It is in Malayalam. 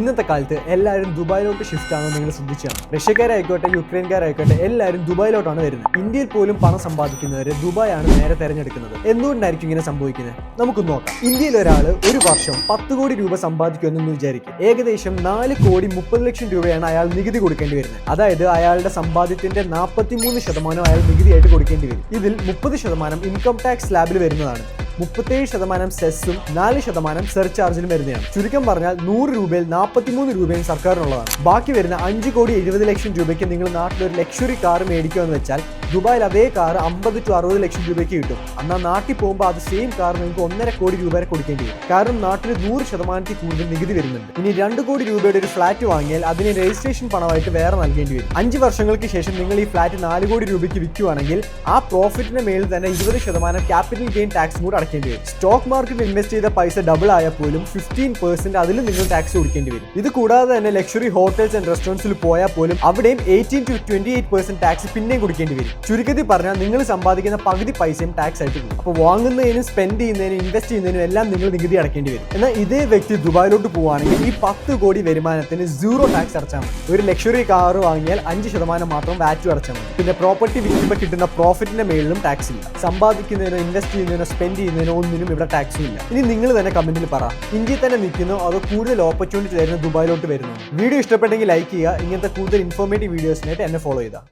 ഇന്നത്തെ കാലത്ത് എല്ലാവരും ദുബായിലോട്ട് ഷിഫ്റ്റ് ആണെന്ന് നിങ്ങൾ ശ്രദ്ധിച്ചാണ്. റഷ്യക്കാരായിക്കോട്ടെ യുക്രൈൻകാരായിക്കോട്ടെ എല്ലാവരും ദുബായിലോട്ടാണ് വരുന്നത്. ഇന്ത്യയിൽ പോലും പണം സമ്പാദിക്കുന്നവര് ദുബായ് ആണ് നേരെ തെരഞ്ഞെടുക്കുന്നത്. എന്തുകൊണ്ടായിരിക്കും ഇങ്ങനെ സംഭവിക്കുന്നത്? നമുക്ക് നോക്കാം. ഇന്ത്യയിൽ ഒരാൾ ഒരു വർഷം 10 കോടി രൂപ സമ്പാദിക്കുമെന്ന് വിചാരിക്കും. ഏകദേശം 4 കോടി 30 ലക്ഷം രൂപയാണ് അയാൾ നികുതി കൊടുക്കേണ്ടി വരുന്നത്. അതായത് അയാളുടെ സമ്പാദ്യത്തിന്റെ 43% അയാൾ നികുതിയായിട്ട് കൊടുക്കേണ്ടി വരും. ഇതിൽ 30% ഇൻകം ടാക്സ് സ്ലാബിൽ വരുന്നതാണ്. 37% സെസ്സും 4% സർചാർജിലും വരുന്നതാണ്. ചുരുക്കം പറഞ്ഞാൽ 100 രൂപയിൽ 43 രൂപയും സർക്കാരിനുള്ളതാണ്. ബാക്കി വരുന്ന 5 കോടി 70 ലക്ഷം രൂപയ്ക്ക് നിങ്ങൾ നാട്ടിലൊരു ലക്ഷറി കാർ മേടിക്കുമെന്ന് വെച്ചാൽ ദുബായിൽ അതേ കാർ 50 to 60 ലക്ഷം രൂപയ്ക്ക് കിട്ടും. എന്നാൽ നാട്ടിൽ പോകുമ്പോൾ അത് സെയിം കാർ നിങ്ങൾക്ക് 1.5 കോടി രൂപ വരെ കൊടുക്കേണ്ടി വരും. കാരണം നാട്ടിൽ 100% കൂടുതൽ നികുതി വരുന്നുണ്ട്. ഇനി 2 കോടി രൂപയുടെ ഒരു ഫ്ലാറ്റ് വാങ്ങിയാൽ അതിന് രജിസ്ട്രേഷൻ പണമായിട്ട് വേറെ നൽകേണ്ടി വരും. 5 വർഷങ്ങൾക്ക് ശേഷം നിങ്ങൾ ഈ ഫ്ലാറ്റ് 4 കോടി രൂപയ്ക്ക് വിൽക്കുകയാണെങ്കിൽ ആ പ്രോഫിറ്റിന്റെ മേളിൽ തന്നെ 20% ക്യാപിറ്റൽ ഗെയിൻ ടാക്സ് കൂടെ അടക്കേണ്ടി വരും. സ്റ്റോക്ക് മാർക്കറ്റിൽ ഇൻവെസ്റ്റ് ചെയ്ത പൈസ ഡബിൾ ആയാൽ പോലും 15% അതിലും നിങ്ങൾ ടാക്സ് കൊടുക്കേണ്ടി വരും. ഇത് കൂടാതെ തന്നെ ലക്ഷറി ഹോട്ടൽസ് ആൻഡ് റെസ്റ്റോറൻറ്റ്സിൽ പോയാൽ പോലും അവിടെയും 18 to 28% ടാക്സ് പിന്നെയും കൊടുക്കേണ്ടി വരും. ചുരുക്കത്തിൽ പറഞ്ഞാൽ നിങ്ങൾ സമ്പാദിക്കുന്ന പകുതി പൈസയും ടാക്സ് ആയിട്ട് പോകും. അപ്പോൾ വാങ്ങുന്നതിനും സ്പെൻഡ് ചെയ്യുന്നതിനും ഇൻവെസ്റ്റ് ചെയ്യുന്നതിനും എല്ലാം നിങ്ങൾ നികുതി അടക്കേണ്ടി വരും. എന്നാൽ ഇതേ വ്യക്തി ദുബായിലോട്ട് പോവുകയാണെങ്കിൽ ഈ 10 കോടി വരുമാനത്തിന് 0 ടാക്സ് അടച്ചാൽ മതി. ഒരു ലക്ഷറി കാർ വാങ്ങിയാൽ 5% മാത്രം വാറ്റ് അടച്ചാൽ മതി. പിന്നെ പ്രോപ്പർട്ടി വിൽക്കുമ്പോൾ കിട്ടുന്ന പ്രോഫിറ്റിന്റെ മേളിലും ടാക്സ് ഇല്ല. സമ്പാദിക്കുന്നതിനോ ഇൻവെസ്റ്റ് ചെയ്യുന്നതിനോ സ്പെൻഡ് ചെയ്യുന്നതിനോ ഒന്നിനും ഇവിടെ ടാക്സും ഇല്ല. ഇനി നിങ്ങൾ തന്നെ കമന്റിൽ പറ, ഇന്ത്യയിൽ തന്നെ നിൽക്കുന്നോ അതോ കൂടുതൽ ഓപ്പർച്യൂണിറ്റി തരുന്ന ദുബായിലോട്ട് വരുന്നു? വീഡിയോ ഇഷ്ടപ്പെട്ടെങ്കിൽ ലൈക്ക് ചെയ്യുക. ഇങ്ങനത്തെ കൂടുതൽ ഇൻഫോർമേറ്റീവ് വീഡിയോസിനായിട്ട് എന്നെ ഫോളോ ചെയ്താൽ